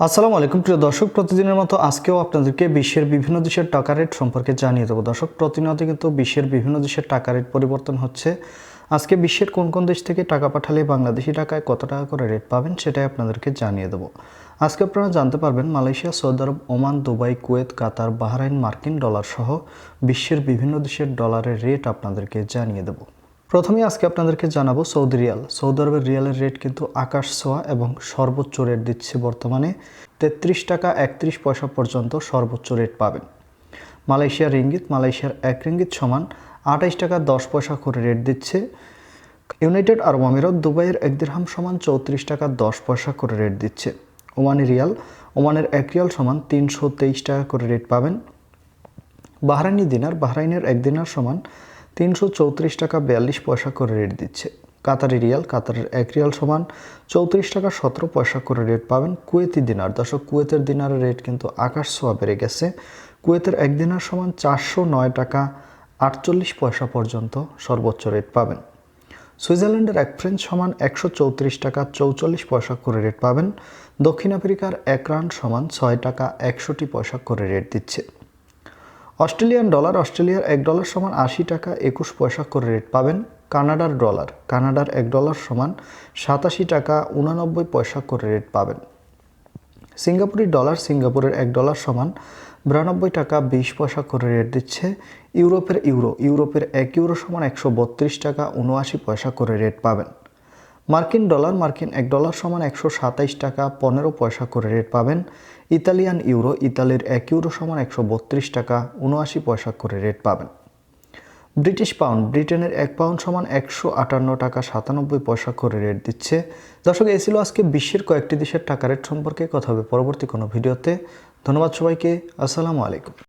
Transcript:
আসসালামু আলাইকুম প্রিয় দর্শক, প্রতিদিনের মতো আজকেও আপনাদেরকে বিশ্বের বিভিন্ন দেশের টাকা রেট সম্পর্কে জানিয়ে দেবো। দর্শক, প্রতিনিয়ত কিন্তু বিশ্বের বিভিন্ন দেশের টাকা রেট পরিবর্তন হচ্ছে। আজকে বিশ্বের কোন কোন দেশ থেকে টাকা পাঠালে বাংলাদেশি টাকায় কত টাকা করে রেট পাবেন সেটাই আপনাদেরকে জানিয়ে দেবো। আজকে আপনারা জানতে পারবেন মালয়েশিয়া, সৌদি আরব, ওমান, দুবাই, কুয়েত, কাতার, বাহরাইন, মার্কিন ডলার সহ বিশ্বের বিভিন্ন দেশের ডলারের রেট আপনাদেরকে জানিয়ে দেবো। প্রথমেই আজকে আপনাদেরকে জানাবো সৌদি রিয়াল। সৌদি আরবের রিয়ালের রেট কিন্তু আকাশ ছোঁয়া এবং সর্বোচ্চ রেট দিচ্ছে বর্তমানে 33 টাকা 31 পয়সা পর্যন্ত সর্বোচ্চ রেট পাবেন। মালয়েশিয়ার রিঙ্গিত, মালয়েশিয়ার 1 রিঙ্গিত সমান 28 টাকা 10 পয়সা করে রেট দিচ্ছে। ইউনাইটেড আরব আমিরাত, দুবাইয়ের 1 দিরহাম সমান 34 টাকা 10 পয়সা করে রেট দিচ্ছে। ওমানি রিয়াল, ওমানের 1 রিয়াল সমান 323 টাকা করে রেট পাবেন। বাহরাইনি দিনার, বাহরাইনের 1 দিনার সমান 334 টাকা 42 পয়সা করে রেট দিচ্ছে। কাতারি রিয়াল, কাতারের 1 রিয়াল সমান 34 টাকা 17 পয়সা করে রেট পাবেন। কুয়েতি দিনার, দর্শক কুয়েতের দিনারের রেট কিন্তু আকাশ ছোঁয়া বেড়ে গেছে। কুয়েতের 1 দিনার সমান 409 টাকা 48 পয়সা পর্যন্ত সর্বোচ্চ রেট পাবেন। সুইজারল্যান্ডের 1 ফ্রেঞ্চ সমান 134 টাকা 44 পয়সা করে রেট পাবেন। দক্ষিণ আফ্রিকার 1 রান সমান 6 টাকা 61 পয়সা করে রেট দিচ্ছে। অস্ট্রেলিয়ান ডলার, অস্ট্রেলিয়ার 1 ডলার সমান 80 টাকা 21 পয়সা করে রেট পাবেন। কানাডার ডলার, কানাডার 1 ডলার সমান 87 টাকা 89 পয়সা করে রেট পাবেন। সিঙ্গাপুরি ডলার, সিঙ্গাপুরের 1 ডলার সমান 92 টাকা 20 পয়সা করে রেট দিচ্ছে। ইউরোপের ইউরো, ইউরোপের 1 ইউরো সমান 132 টাকা 79 পয়সা করে রেট পাবেন। মার্কিন ডলার, মার্কিন 1 ডলার সমান 127 টাকা 15 পয়সা করে রেট পাবেন। ইতালিয়ান ইউরো, ইতালির 1 ইউরো সমান 132 টাকা 79 পয়সা করে রেট পাবেন। ব্রিটিশ পাউন্ড, ব্রিটেনের 1 পাউন্ড সমান 158 টাকা 97 পয়সা করে রেট দিচ্ছে। দর্শক, এই ছিল আজকে বিশ্বের কয়েকটি দেশের টাকা রেট সম্পর্কে কথা হবে পরবর্তী কোনো ভিডিওতে। ধন্যবাদ সবাইকে। আসসালামু আলাইকুম।